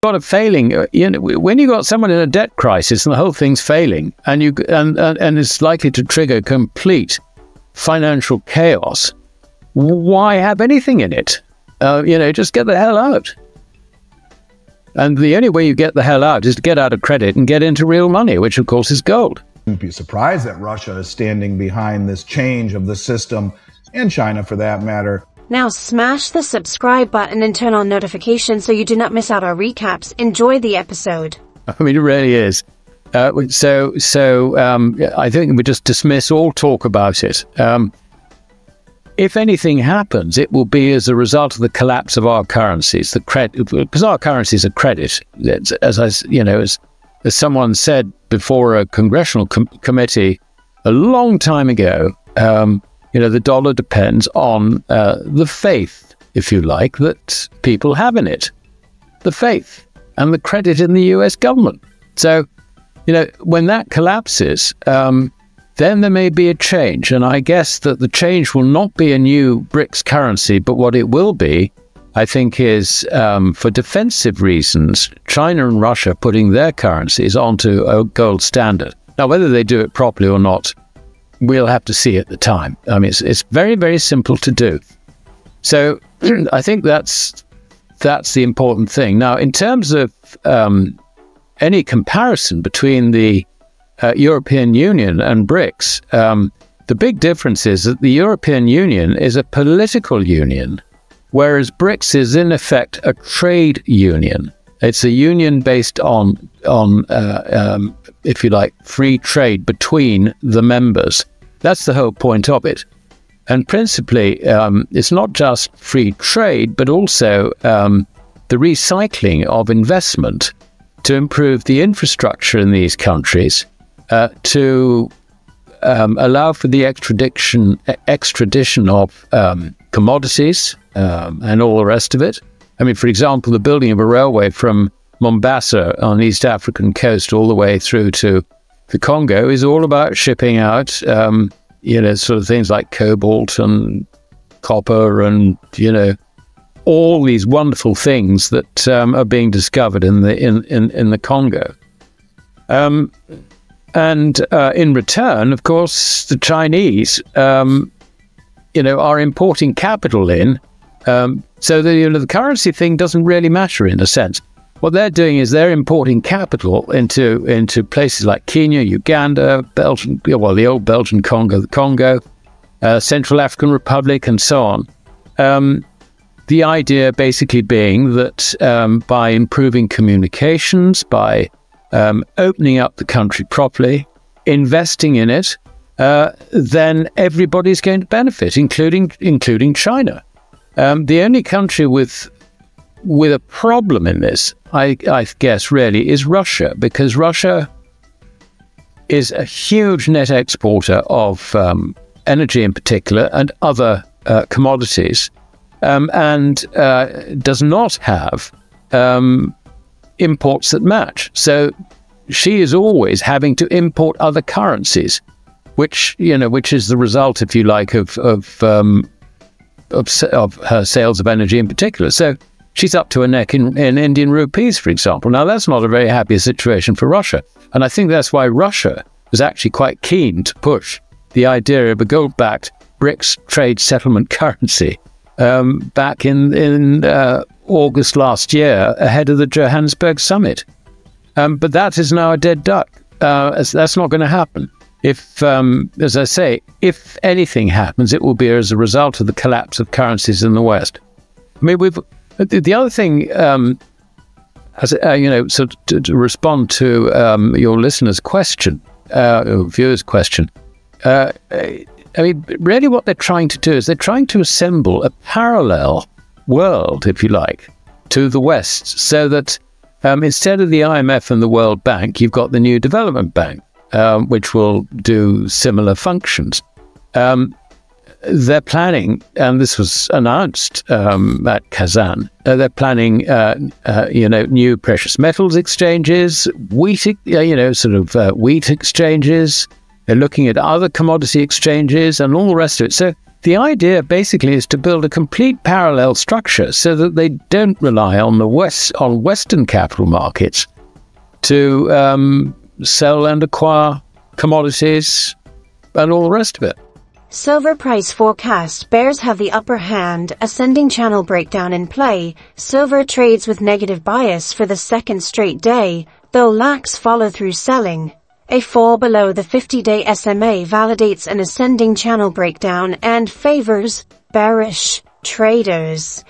got a failing, when you got someone in a debt crisis and the whole thing's failing, and it's likely to trigger complete financial chaos, why have anything in it? Just get the hell out. And the only way you get the hell out is to get out of credit and get into real money, which of course is gold. You'd be surprised that Russia is standing behind this change of the system, and China for that matter. Now smash the subscribe button and turn on notifications so you do not miss out our recaps. Enjoy the episode. I mean, it really is. So I think we just dismiss all talk about it. If anything happens, it will be as a result of the collapse of our currencies, because our currencies are credit. As someone said before a congressional committee a long time ago, the dollar depends on the faith, if you like, that people have in it. The faith and the credit in the US government. So, when that collapses, then there may be a change. And I guess that the change will not be a new BRICS currency, but what it will be, I think, is for defensive reasons, China and Russia putting their currencies onto a gold standard. Now, whether they do it properly or not, we'll have to see at the time. I mean, it's very, very simple to do. So I think that's the important thing. Now, in terms of any comparison between the European Union and BRICS, the big difference is that the European Union is a political union, whereas BRICS is in effect a trade union. It's a union based on if you like, free trade between the members. That's the whole point of it. And principally, it's not just free trade, but also the recycling of investment to improve the infrastructure in these countries, to allow for the extradition of commodities and all the rest of it. I mean, for example, the building of a railway from Mombasa on the East African coast all the way through to the Congo is all about shipping out, sort of things like cobalt and copper and, all these wonderful things that are being discovered in the Congo. And in return, of course, the Chinese, are importing capital in. So the currency thing doesn't really matter in a sense. What they're doing is they're importing capital into places like Kenya, Uganda, Belgium, the old Belgian Congo, the Congo, Central African Republic, and so on. The idea basically being that by improving communications, by opening up the country properly, investing in it, then everybody's going to benefit, including China. The only country with a problem in this, I guess, really, is Russia, because Russia is a huge net exporter of energy in particular and other commodities, and does not have imports that match. So she is always having to import other currencies, which is the result, if you like, of her sales of energy in particular. So she's up to her neck in Indian rupees, for example. Now, that's not a very happy situation for Russia. And I think that's why Russia was actually quite keen to push the idea of a gold-backed BRICS trade settlement currency back in August last year, ahead of the Johannesburg summit. But that is now a dead duck. That's not going to happen. If, as I say, if anything happens, it will be as a result of the collapse of currencies in the West. I mean, the other thing, so to respond to your listener's question, or viewer's question, I mean, really what they're trying to do is they're trying to assemble a parallel world, if you like, to the West, so that instead of the IMF and the World Bank, you've got the New Development Bank, which will do similar functions. They're planning, and this was announced at Kazan, they're planning, new precious metals exchanges, wheat exchanges. They're looking at other commodity exchanges and all the rest of it. So the idea basically is to build a complete parallel structure so that they don't rely on Western capital markets to sell and acquire commodities and all the rest of it. Silver price forecast. Bears have the upper hand. Ascending channel breakdown in play. Silver trades with negative bias for the second straight day, though lacks follow-through selling. A fall below the 50-day SMA validates an ascending channel breakdown and favors bearish traders.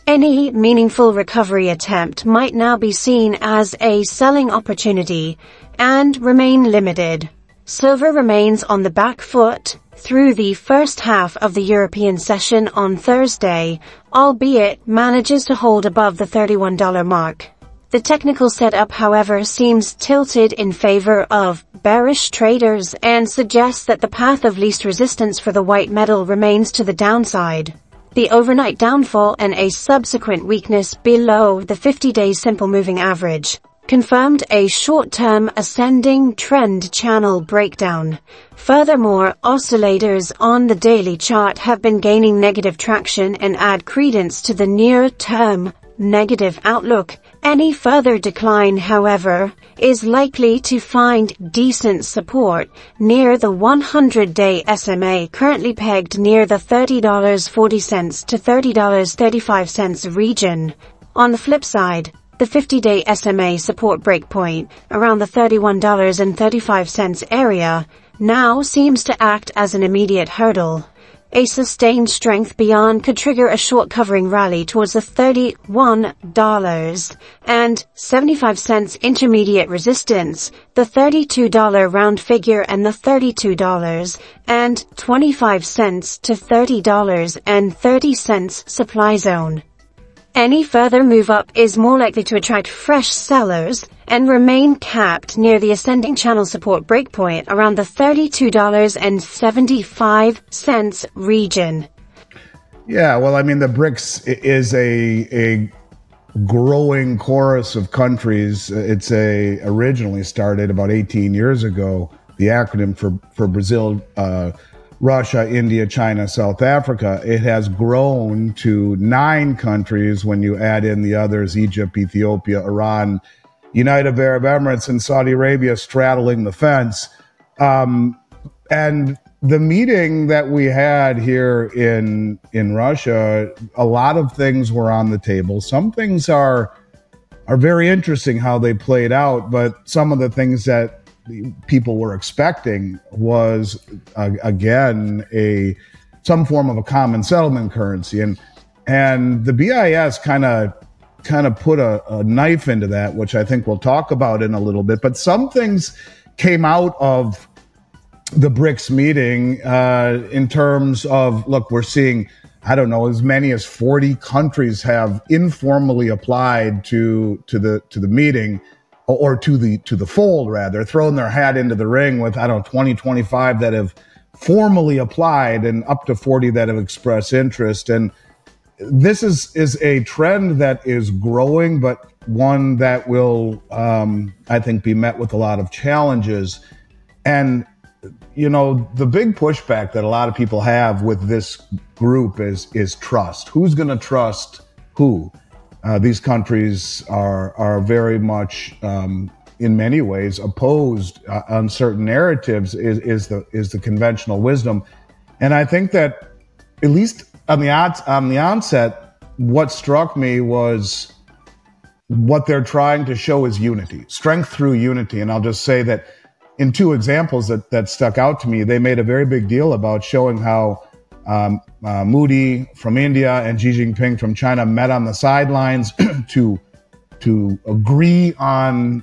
Any meaningful recovery attempt might now be seen as a selling opportunity and remain limited. Silver remains on the back foot through the first half of the European session on Thursday, albeit manages to hold above the $31 mark. The technical setup, however, seems tilted in favor of bearish traders and suggests that the path of least resistance for the white metal remains to the downside. The overnight downfall and a subsequent weakness below the 50-day simple moving average confirmed a short-term ascending trend channel breakdown. Furthermore, oscillators on the daily chart have been gaining negative traction and add credence to the near-term negative outlook. Any further decline, however, is likely to find decent support near the 100-day SMA, currently pegged near the $30.40 to $30.35 region. On the flip side, the 50-day SMA support breakpoint around the $31.35 area now seems to act as an immediate hurdle. A sustained strength beyond could trigger a short covering rally towards the $31.75 intermediate resistance, the $32 round figure, and the $32.25 to $30.30 supply zone. Any further move up is more likely to attract fresh sellers and remain capped near the ascending channel support breakpoint around the $32.75 region. Yeah, well, I mean, the BRICS is a growing chorus of countries. It's originally started about 18 years ago, the acronym for Brazil, Russia, India, China, South Africa. It has grown to 9 countries when you add in the others: Egypt, Ethiopia, Iran, United Arab Emirates, and Saudi Arabia straddling the fence. And the meeting that we had here in Russia, a lot of things were on the table. Some things are very interesting how they played out, but some of the things that people were expecting was again some form of a common settlement currency, and the BIS kind of put a knife into that, which I think we'll talk about in a little bit. But some things came out of the BRICS meeting in terms of, look, we're seeing, I don't know, as many as 40 countries have informally applied to the meeting, or to the fold, rather, thrown their hat into the ring, with, I don't know, 20, 25 that have formally applied and up to 40 that have expressed interest. And this is a trend that is growing, but one that will, I think, be met with a lot of challenges. And, you know, the big pushback that a lot of people have with this group is trust. Who's going to trust who? These countries are very much, in many ways, opposed on certain narratives. Is the conventional wisdom, and I think that, at least on the onset, what struck me was what they're trying to show is unity, strength through unity. And I'll just say that in 2 examples that stuck out to me, they made a very big deal about showing how Modi from India and Xi Jinping from China met on the sidelines to agree on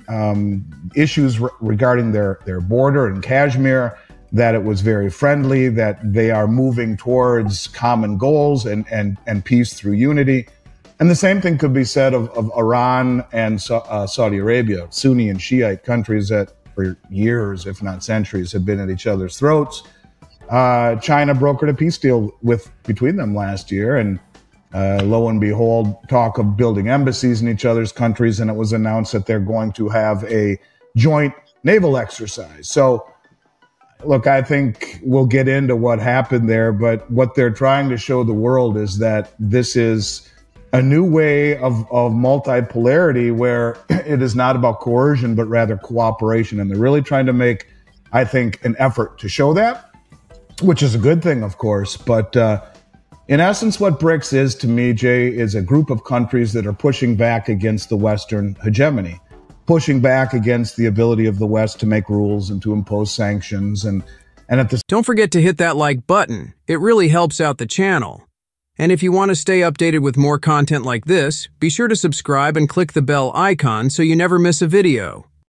issues regarding their border in Kashmir, that it was very friendly, that they are moving towards common goals and peace through unity. And the same thing could be said of Iran and Saudi Arabia, Sunni and Shiite countries that for years, if not centuries, have been at each other's throats. China brokered a peace deal between them last year, and lo and behold, talk of building embassies in each other's countries, and it was announced that they're going to have a joint naval exercise. So Look, I think we'll get into what happened there, but what they're trying to show the world is that this is a new way of multipolarity where it is not about coercion, but rather cooperation. And they're really trying to make, I think, an effort to show that, which is a good thing, of course. But in essence, what BRICS is to me, Jay, is a group of countries that are pushing back against the Western hegemony, pushing back against the ability of the West to make rules and to impose sanctions. And at the Don't forget to hit that like button. It really helps out the channel. And if you want to stay updated with more content like this, be sure to subscribe and click the bell icon so you never miss a video.